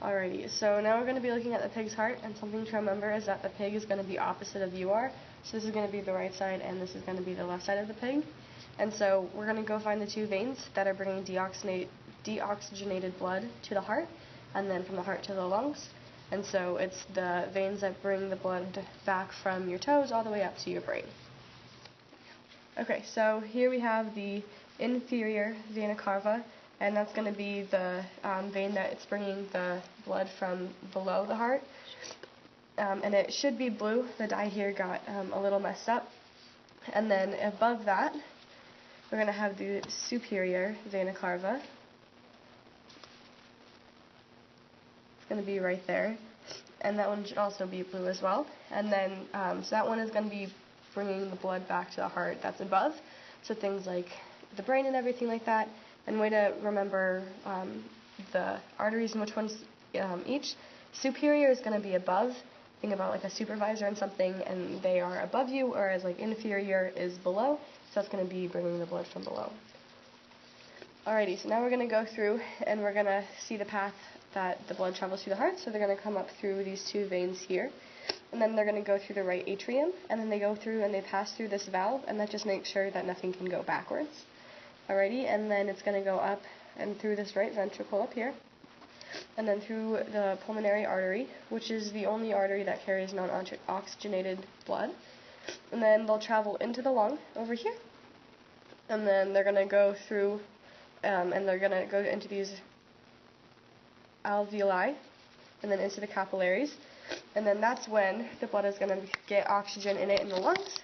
Alrighty, so now we're going to be looking at the pig's heart, and something to remember is that the pig is going to be opposite of you are. So this is going to be the right side, and this is going to be the left side of the pig. And so we're going to go find the two veins that are bringing deoxygenated blood to the heart, and then from the heart to the lungs. And so it's the veins that bring the blood back from your toes all the way up to your brain. Okay, so here we have the inferior vena cava, and that's going to be the vein that it's bringing the blood from below the heart. And it should be blue. The dye here got a little messed up. And then above that, we're going to have the superior vena cava. It's going to be right there. And that one should also be blue as well. And then, so that one is going to be bringing the blood back to the heart that's above. So things like the brain and everything like that. And way to remember the arteries and which ones each. Superior is going to be above. Think about like a supervisor and something, and they are above you, whereas like inferior is below. So that's going to be bringing the blood from below. Alrighty, so now we're going to go through and we're going to see the path that the blood travels through the heart. So they're going to come up through these two veins here, and then they're going to go through the right atrium, and then they go through and they pass through this valve, and that just makes sure that nothing can go backwards. Alrighty, and then it's going to go up and through this right ventricle up here, and then through the pulmonary artery, which is the only artery that carries non-oxygenated blood. And then they'll travel into the lung over here, and then they're going to go through, and they're going to go into these alveoli, and then into the capillaries, and then that's when the blood is going to get oxygen in it in the lungs,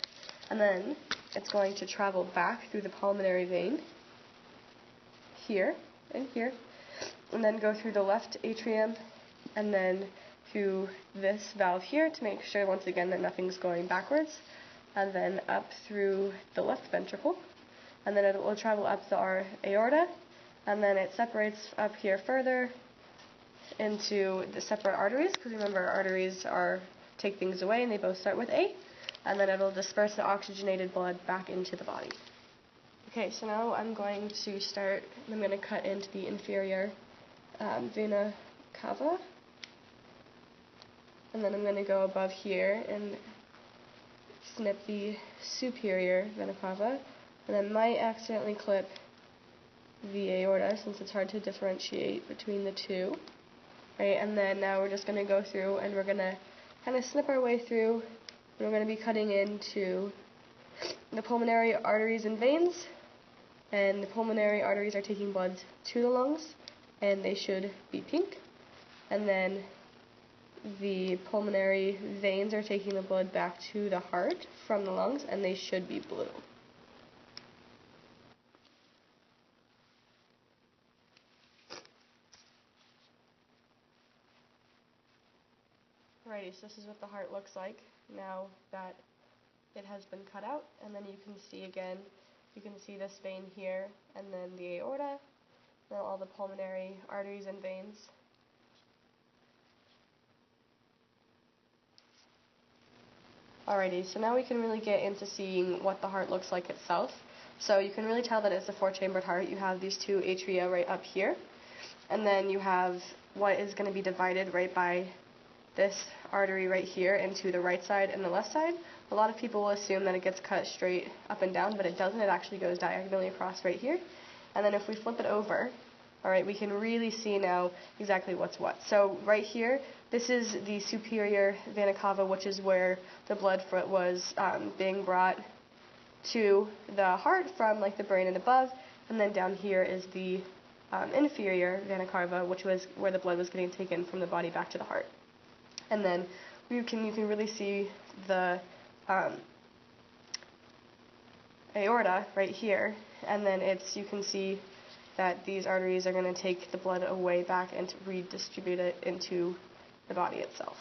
and then it's going to travel back through the pulmonary vein, here, and here, and then go through the left atrium, and then through this valve here to make sure, once again, that nothing's going backwards, and then up through the left ventricle, and then it will travel up the aorta, and then it separates up here further into the separate arteries, because remember, arteries take things away, and they both start with A, and then it'll disperse the oxygenated blood back into the body. Okay, so now I'm going to start, I'm going to cut into the inferior vena cava, and then I'm going to go above here and snip the superior vena cava, and I might accidentally clip the aorta since it's hard to differentiate between the two. Right, and then now we're just going to go through and we're going to kind of snip our way through, and we're going to be cutting into the pulmonary arteries and veins, and the pulmonary arteries are taking blood to the lungs, and they should be pink, and then the pulmonary veins are taking the blood back to the heart from the lungs, and they should be blue. Alrighty, so this is what the heart looks like now that it has been cut out, and then you can see again, you can see this vein here, and then the aorta, then all the pulmonary arteries and veins. Alrighty, so now we can really get into seeing what the heart looks like itself. So you can really tell that it's a four-chambered heart. You have these two atria right up here, and then you have what is going to be divided right by this artery right here into the right side and the left side. A lot of people will assume that it gets cut straight up and down, but it doesn't. It actually goes diagonally across right here. And then if we flip it over, alright, we can really see now exactly what's what. So right here, this is the superior vena cava, which is where the blood was being brought to the heart from like the brain and above. And then down here is the inferior vena cava, which was where the blood was getting taken from the body back to the heart. And then you can really see the aorta right here, and then you can see that these arteries are going to take the blood away back and to redistribute it into the body itself.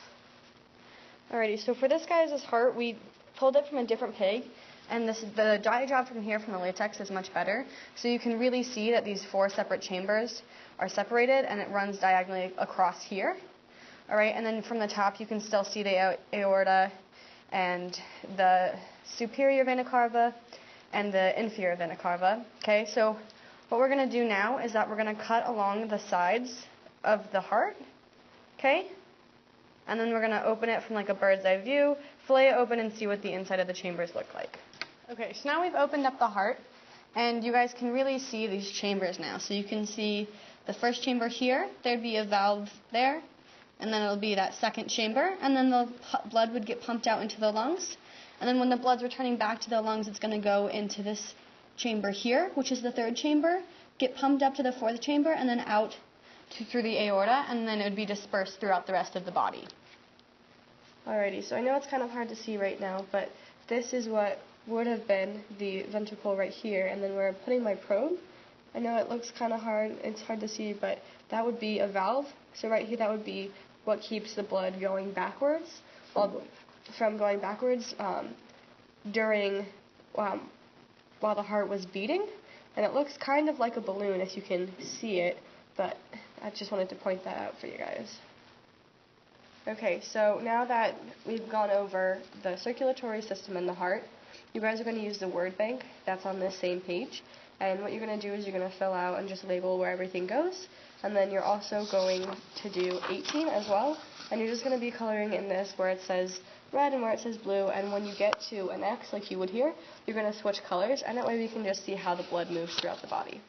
Alrighty, so for this guy's heart, we pulled it from a different pig, and the diagram from here from the latex is much better. So you can really see that these four separate chambers are separated, and it runs diagonally across here. Alright, and then from the top you can still see the aorta and the superior vena cava and the inferior vena cava. Okay, so what we're going to do now is that we're going to cut along the sides of the heart, Okay? And then we're going to open it from like a bird's eye view, fillet it open, and see what the inside of the chambers look like. Okay, so now we've opened up the heart, and you guys can really see these chambers now. So you can see the first chamber here, there'd be a valve there, and then it'll be that second chamber, and then the blood would get pumped out into the lungs. And then when the blood's returning back to the lungs, it's going to go into this chamber here, which is the third chamber, get pumped up to the fourth chamber, and then out through the aorta, and then it would be dispersed throughout the rest of the body. Alrighty, so I know it's kind of hard to see right now, but this is what would have been the ventricle right here, and then where I'm putting my probe. I know it looks kind of hard, it's hard to see, but that would be a valve. So right here, that would be what keeps the blood going backwards, from going backwards during, while the heart was beating. And it looks kind of like a balloon, as you can see it, but I just wanted to point that out for you guys. Okay, so now that we've gone over the circulatory system in the heart, you guys are going to use the word bank that's on this same page. And what you're going to do is you're going to fill out and just label where everything goes. And then you're also going to do 18 as well. And you're just going to be coloring in this where it says red and where it says blue. And when you get to an X, like you would here, you're going to switch colors. And that way we can just see how the blood moves throughout the body.